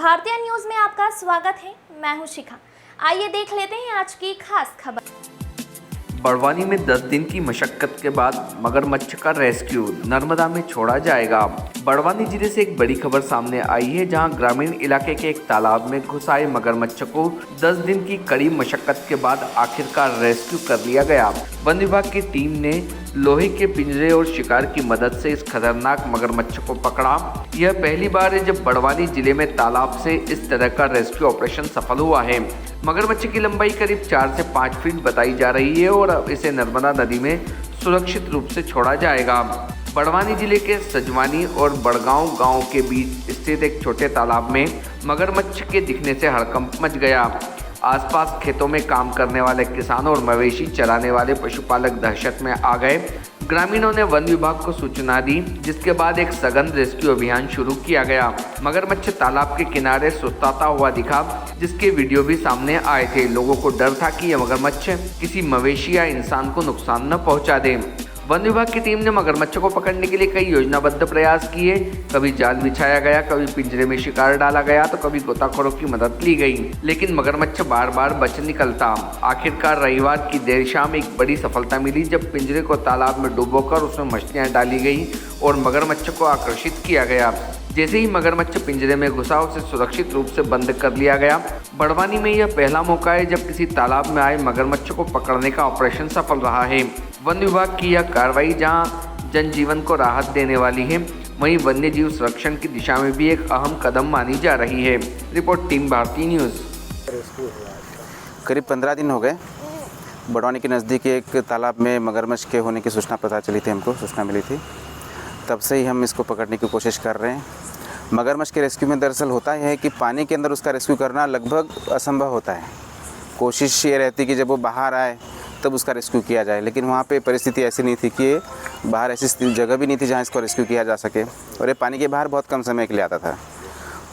भारतीय न्यूज में आपका स्वागत है। मैं हूं शिखा। आइए देख लेते हैं आज की खास खबर। बड़वानी में 10 दिन की मशक्कत के बाद मगरमच्छ का रेस्क्यू नर्मदा में छोड़ा जाएगा। बड़वानी जिले से एक बड़ी खबर सामने आई है, जहां ग्रामीण इलाके के एक तालाब में घुस आए मगरमच्छ को 10 दिन की कड़ी मशक्कत के बाद आखिरकार रेस्क्यू कर लिया गया। वन विभाग की टीम ने लोहे के पिंजरे और शिकार की मदद से इस खतरनाक मगरमच्छ को पकड़ा। यह पहली बार है जब बड़वानी जिले में तालाब से इस तरह का रेस्क्यू ऑपरेशन सफल हुआ है। मगरमच्छ की लंबाई करीब 4 से 5 फीट बताई जा रही है और अब इसे नर्मदा नदी में सुरक्षित रूप से छोड़ा जाएगा। बड़वानी जिले के सजवानी और बड़गांव गांव के बीच स्थित एक छोटे तालाब में मगरमच्छ के दिखने से हड़कंप मच गया। आसपास खेतों में काम करने वाले किसान और मवेशी चराने वाले पशुपालक दहशत में आ गए। ग्रामीणों ने वन विभाग को सूचना दी, जिसके बाद एक सघन रेस्क्यू अभियान शुरू किया गया। मगरमच्छ तालाब के किनारे सुस्ताता हुआ दिखा, जिसके वीडियो भी सामने आए थे। लोगों को डर था कि यह मगरमच्छ किसी मवेशी या इंसान को नुकसान न पहुंचा दे। वन विभाग की टीम ने मगरमच्छ को पकड़ने के लिए कई योजनाबद्ध प्रयास किए। कभी जाल बिछाया गया, कभी पिंजरे में शिकार डाला गया, तो कभी गोताखोरों की मदद ली गई, लेकिन मगरमच्छ बार बार बच निकलता। आखिरकार रविवार की देर शाम एक बड़ी सफलता मिली, जब पिंजरे को तालाब में डुबोकर उसमें मछलियां डाली गई और मगरमच्छ को आकर्षित किया गया। जैसे ही मगरमच्छ पिंजरे में घुसा, उसे सुरक्षित रूप से बंद कर लिया गया। बड़वानी में यह पहला मौका है जब किसी तालाब में आए मगरमच्छ को पकड़ने का ऑपरेशन सफल रहा है। वन विभाग की यह कार्रवाई जहां जनजीवन को राहत देने वाली है, वहीं वन्यजीव संरक्षण की दिशा में भी एक अहम कदम मानी जा रही है। रिपोर्ट टीम भारतीय न्यूज़। करीब 15 दिन हो गए। बड़वानी के नज़दीक एक तालाब में मगरमच्छ के होने की सूचना पता चली थी, हमको सूचना मिली थी। तब से ही हम इसको पकड़ने की कोशिश कर रहे हैं। मगरमच्छ के रेस्क्यू में दरअसल होता है कि पानी के अंदर उसका रेस्क्यू करना लगभग असंभव होता है। कोशिश ये रहती कि जब वो बाहर आए तब उसका रेस्क्यू किया जाए, लेकिन वहाँ पे परिस्थिति ऐसी नहीं थी कि बाहर ऐसी जगह भी नहीं थी जहाँ इसको रेस्क्यू किया जा सके, और ये पानी के बाहर बहुत कम समय के लिए आता था।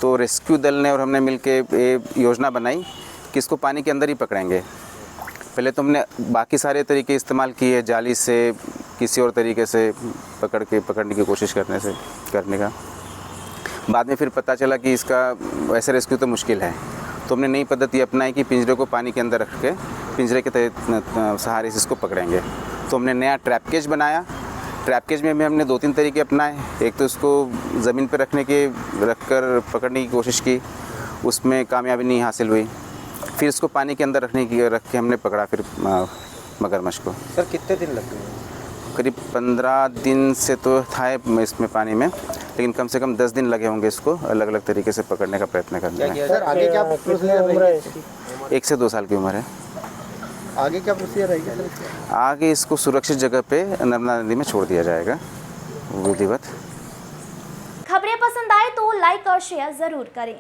तो रेस्क्यू दल ने और हमने मिलकर ये योजना बनाई कि इसको पानी के अंदर ही पकड़ेंगे। पहले तो हमने बाकी सारे तरीके इस्तेमाल किए, जाली से, किसी और तरीके से पकड़ने की कोशिश करने का। बाद में फिर पता चला कि इसका वैसे रेस्क्यू तो मुश्किल है, तो हमने नई पद्धति अपनाई कि पिंजरे को पानी के अंदर रख के पिंजरे के सहारे से इसको पकड़ेंगे। तो हमने नया ट्रैप केज बनाया। ट्रैप केज में भी हमने 2-3 तरीके अपनाए। एक तो इसको ज़मीन पर रखकर पकड़ने की कोशिश की, उसमें कामयाबी नहीं हासिल हुई। फिर इसको पानी के अंदर रख के हमने पकड़ा फिर मगरमच्छ को। सर कितने दिन लग गए? करीब 15 दिन से तो था इसमें पानी में, लेकिन कम से कम 10 दिन लगे होंगे इसको अलग अलग तरीके से पकड़ने का प्रयत्न करने में। सर आगे क्या प्रोसीजर रहेगी? 1 से 2 साल की उम्र है। आगे क्या प्रोसीजर रहेगी? आगे इसको सुरक्षित जगह पे नर्मदा नदी में छोड़ दिया जाएगा विधिवत। खबरें पसंद आए तो लाइक और शेयर जरूर करें।